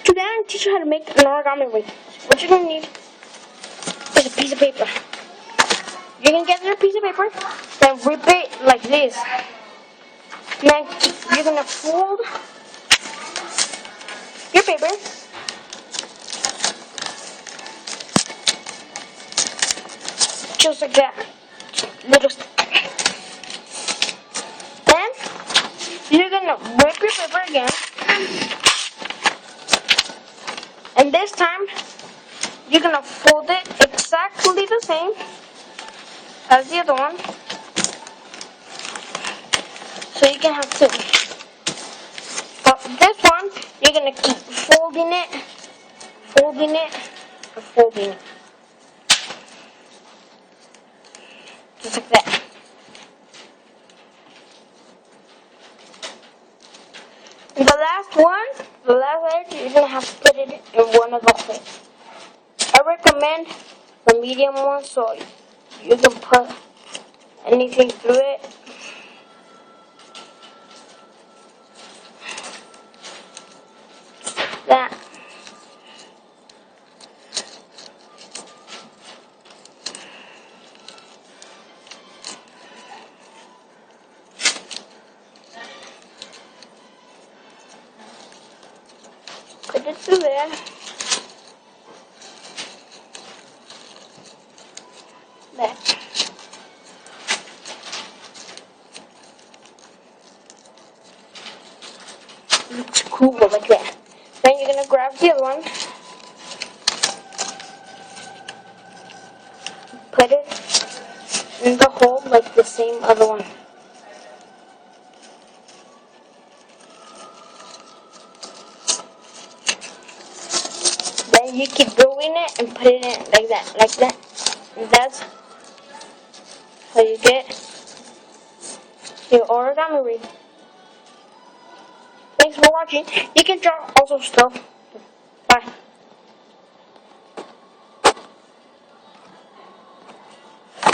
Today I'm going to teach you how to make an origami ring. What you're going to need is a piece of paper. You're going to get your piece of paper, then rip it like this. Then you're going to fold your paper. Just like that. Little. Then you're going to rip your paper again. And this time, you're going to fold it exactly the same as the other one. So you can have two. But this one, you're going to keep folding it, folding it, and folding it. Just like that. And the last edge, you're going to have to put it in one of the holes. I recommend the medium one so you can put anything through it. That. Put it through there. There. Looks cool like that. Then you're gonna grab the other one, put it in the hole like the same other one. Then you keep going it and put it in like that. And that's how you get your origami ring. Thanks for watching. You can draw also stuff